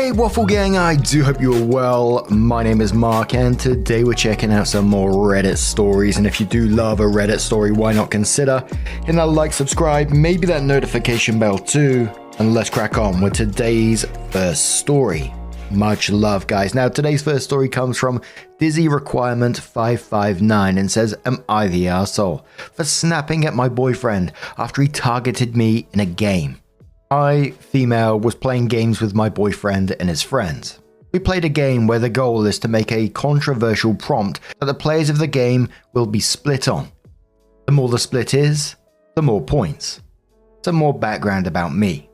Hey Waffle Gang, I do hope you are well. My name is Mark and today we're checking out some more Reddit stories, and if you do love a Reddit story, why not consider hitting that like, subscribe, maybe that notification bell too, and let's crack on with today's first story. Much love, guys. Now today's first story comes from Dizzy Requirement 559 and says, am I the arsehole for snapping at my boyfriend after he targeted me in a game? I, female, was playing games with my boyfriend and his friends. We played a game where the goal is to make a controversial prompt that the players of the game will be split on. The more the split is, the more points. Some more background about me.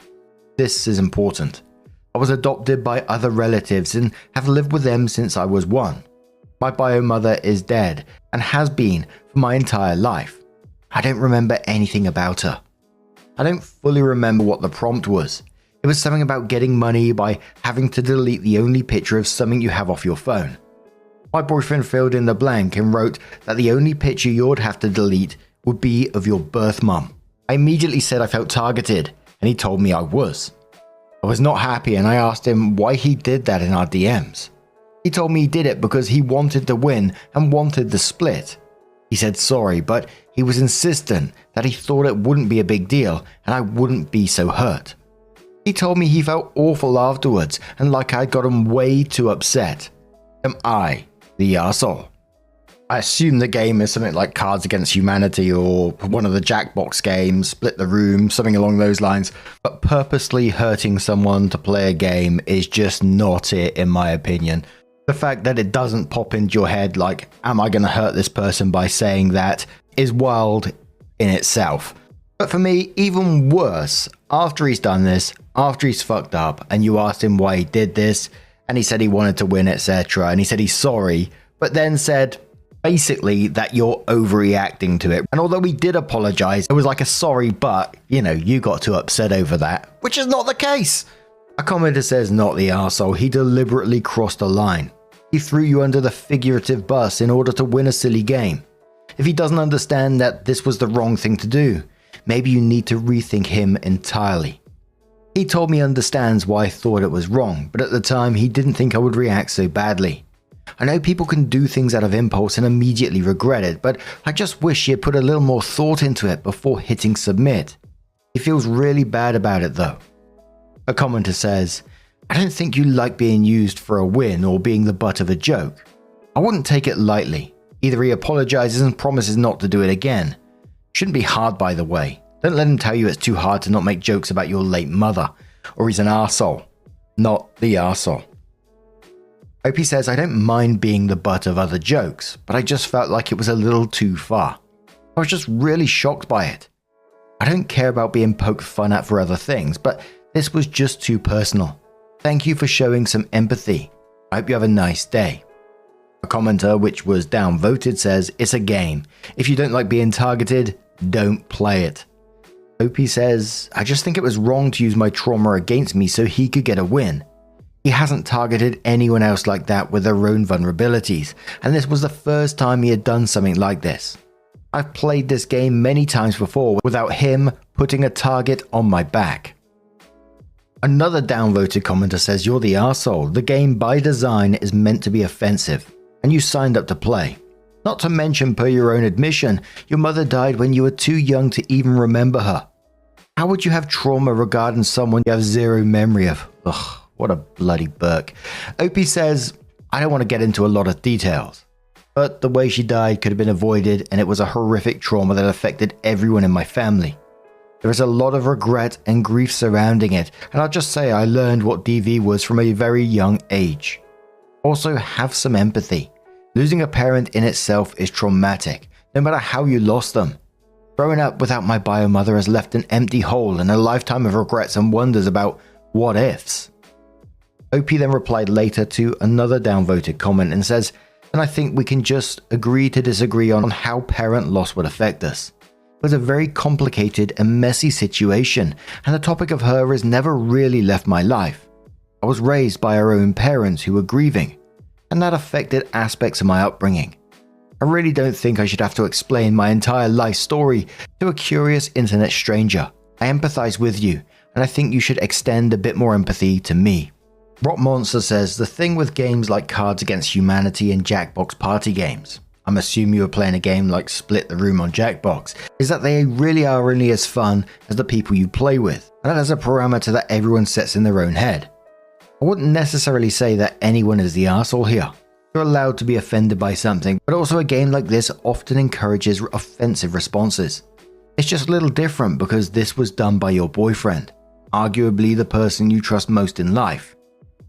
This is important. I was adopted by other relatives and have lived with them since I was 1. My bio mother is dead and has been for my entire life. I don't remember anything about her. I don't fully remember what the prompt was. It was something about getting money by having to delete the only picture of something you have off your phone. My boyfriend filled in the blank and wrote that the only picture you'd have to delete would be of your birth mum. I immediately said I felt targeted, and he told me I was. I was not happy and I asked him why he did that in our DMs. He told me he did it because he wanted to win and wanted the split. He said sorry, but he was insistent that he thought it wouldn't be a big deal and I wouldn't be so hurt. He told me he felt awful afterwards and like I'd got him way too upset. Am I the arsehole? I assume the game is something like Cards Against Humanity or one of the Jackbox games, Split the Room, something along those lines. But purposely hurting someone to play a game is just not it, in my opinion. The fact that it doesn't pop into your head like, am I going to hurt this person by saying that, is wild in itself. But for me, even worse, after he's done this, after he's fucked up, and you asked him why he did this, and he said he wanted to win, etc., and he said he's sorry, but then said basically that you're overreacting to it. And although he did apologize, it was like a sorry, but, you got too upset over that, which is not the case. A commenter says not the arsehole, he deliberately crossed a line. He threw you under the figurative bus in order to win a silly game. If he doesn't understand that this was the wrong thing to do, maybe you need to rethink him entirely. He told me he understands why I thought it was wrong, but at the time he didn't think I would react so badly. I know people can do things out of impulse and immediately regret it, but I just wish he had put a little more thought into it before hitting submit. He feels really bad about it though. A commenter says, I don't think you like being used for a win or being the butt of a joke. I wouldn't take it lightly. Either he apologizes and promises not to do it again. Shouldn't be hard, by the way. Don't let him tell you it's too hard to not make jokes about your late mother, or he's an arsehole. Not the arsehole. OP says, I don't mind being the butt of other jokes, but I just felt like it was a little too far. I was just really shocked by it. I don't care about being poked fun at for other things, but this was just too personal. Thank you for showing some empathy. I hope you have a nice day. A commenter, which was downvoted, says, it's a game. If you don't like being targeted, don't play it. OP says, I just think it was wrong to use my trauma against me so he could get a win. He hasn't targeted anyone else like that with their own vulnerabilities, and this was the first time he had done something like this. I've played this game many times before without him putting a target on my back. Another downvoted commenter says, you're the arsehole. The game by design is meant to be offensive, and you signed up to play. Not to mention, per your own admission, your mother died when you were too young to even remember her. How would you have trauma regarding someone you have zero memory of? Ugh, what a bloody Burke. OP says, I don't want to get into a lot of details, but the way she died could have been avoided and it was a horrific trauma that affected everyone in my family. There is a lot of regret and grief surrounding it, and I'll just say I learned what DV was from a very young age. Also, have some empathy. Losing a parent in itself is traumatic, no matter how you lost them. Growing up without my bio mother has left an empty hole and a lifetime of regrets and wonders about what ifs. OP then replied later to another downvoted comment and says, and I think we can just agree to disagree on how parent loss would affect us. It was a very complicated and messy situation, and the topic of her has never really left my life. I was raised by our own parents who were grieving, and that affected aspects of my upbringing. I really don't think I should have to explain my entire life story to a curious internet stranger. I empathize with you, and I think you should extend a bit more empathy to me. Rock Monster says, the thing with games like Cards Against Humanity and Jackbox party games, I'm assuming you are playing a game like Split the Room on Jackbox, is that they really are only as fun as the people you play with, and that is a parameter that everyone sets in their own head. I wouldn't necessarily say that anyone is the arsehole here. You're allowed to be offended by something, but also a game like this often encourages offensive responses. It's just a little different because this was done by your boyfriend, arguably the person you trust most in life.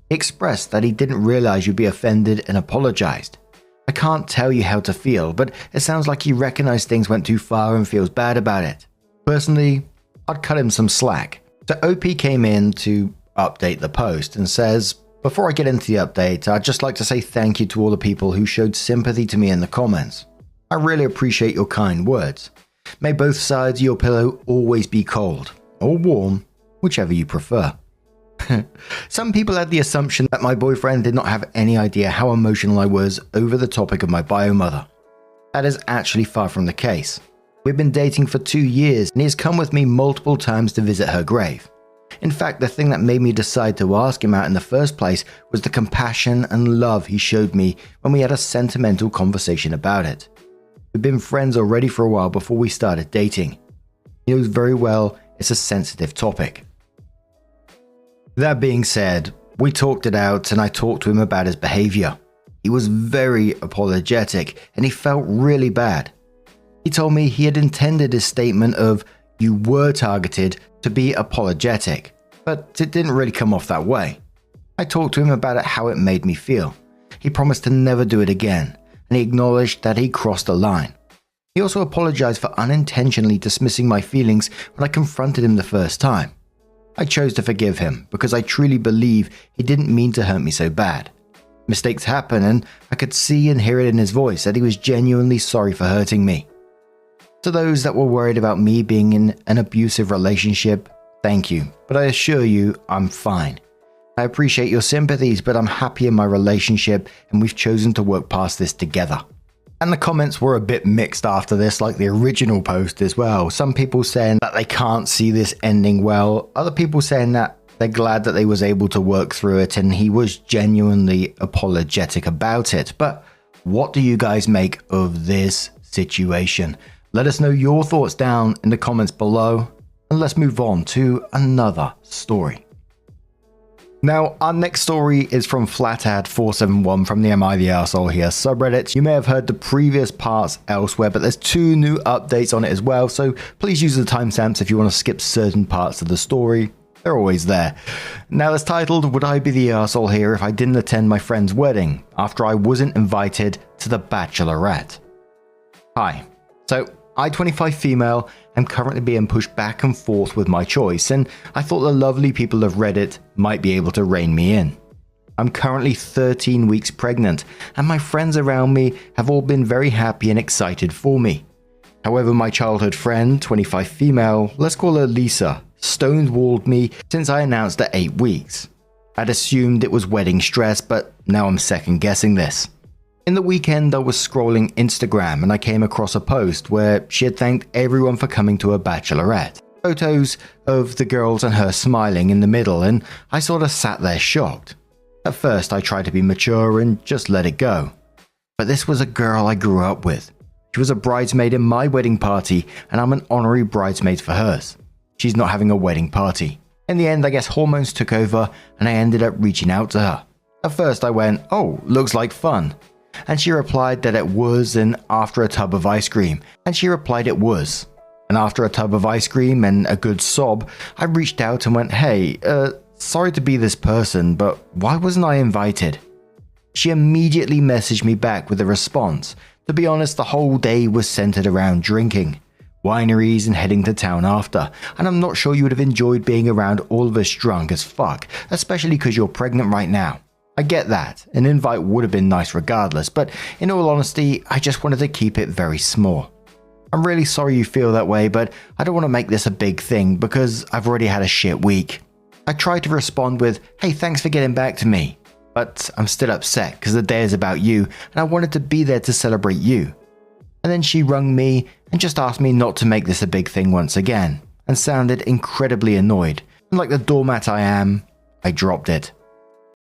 He expressed that he didn't realize you'd be offended and apologized. I can't tell you how to feel, but it sounds like he recognized things went too far and feels bad about it. Personally, I'd cut him some slack. So OP came in to update the post and says, before I get into the update, I'd just like to say thank you to all the people who showed sympathy to me in the comments. I really appreciate your kind words. May both sides of your pillow always be cold, or warm, whichever you prefer. Some people had the assumption that my boyfriend did not have any idea how emotional I was over the topic of my bio mother. That is actually far from the case. We've been dating for 2 years and he has come with me multiple times to visit her grave. In fact, the thing that made me decide to ask him out in the first place was the compassion and love he showed me when we had a sentimental conversation about it. We've been friends already for a while before we started dating. He knows very well it's a sensitive topic. That being said, we talked it out and I talked to him about his behavior. He was very apologetic and he felt really bad. He told me he had intended his statement of "you were targeted" to be apologetic, but it didn't really come off that way. I talked to him about it, how it made me feel. He promised to never do it again, and he acknowledged that he crossed a line. He also apologized for unintentionally dismissing my feelings when I confronted him the first time. I chose to forgive him because I truly believe he didn't mean to hurt me so bad. Mistakes happen, and I could see and hear it in his voice that he was genuinely sorry for hurting me. To those that were worried about me being in an abusive relationship, thank you, but I assure you I'm fine. I appreciate your sympathies, but I'm happy in my relationship and we've chosen to work past this together. And the comments were a bit mixed after this, like the original post as well. Some people saying that they can't see this ending well, other people saying that they're glad that they was able to work through it and he was genuinely apologetic about it. But what do you guys make of this situation? Let us know your thoughts down in the comments below, and let's move on to another story. Now, our next story is from flatad471 from the Am I the Arsehole Here subreddit. You may have heard the previous parts elsewhere, but there's 2 new updates on it as well, so please use the timestamps if you want to skip certain parts of the story. They're always there. Now, it's titled, "Would I be the arsehole here if I didn't attend my friend's wedding after I wasn't invited to the bachelorette?" Hi. So, I, 25 female, am currently being pushed back and forth with my choice, and I thought the lovely people of Reddit might be able to rein me in. I'm currently 13 weeks pregnant, and my friends around me have all been very happy and excited for me. However, my childhood friend, 25 female, let's call her Lisa, stonewalled me since I announced at 8 weeks. I'd assumed it was wedding stress, but now I'm second guessing this. In the weekend, I was scrolling Instagram and I came across a post where she had thanked everyone for coming to her bachelorette. Photos of the girls and her smiling in the middle, and I sort of sat there shocked. At first, I tried to be mature and just let it go. But this was a girl I grew up with. She was a bridesmaid in my wedding party, and I'm an honorary bridesmaid for hers. She's not having a wedding party. In the end, I guess hormones took over and I ended up reaching out to her. At first, I went, "Oh, looks like fun." And she replied that it was, and after a tub of ice cream, and she replied it was. And after a tub of ice cream and a good sob, I reached out and went, "Hey, sorry to be this person, but why wasn't I invited?" She immediately messaged me back with a response. To be honest, the whole day was centered around drinking, wineries and heading to town after, and I'm not sure you would have enjoyed being around all of us drunk as fuck, especially because you're pregnant right now. I get that, an invite would have been nice regardless, but in all honesty, I just wanted to keep it very small. I'm really sorry you feel that way, but I don't want to make this a big thing because I've already had a shit week. I tried to respond with, "Hey, thanks for getting back to me," but I'm still upset because the day is about you and I wanted to be there to celebrate you. And then she rung me and just asked me not to make this a big thing once again, and sounded incredibly annoyed, and like the doormat I am, I dropped it.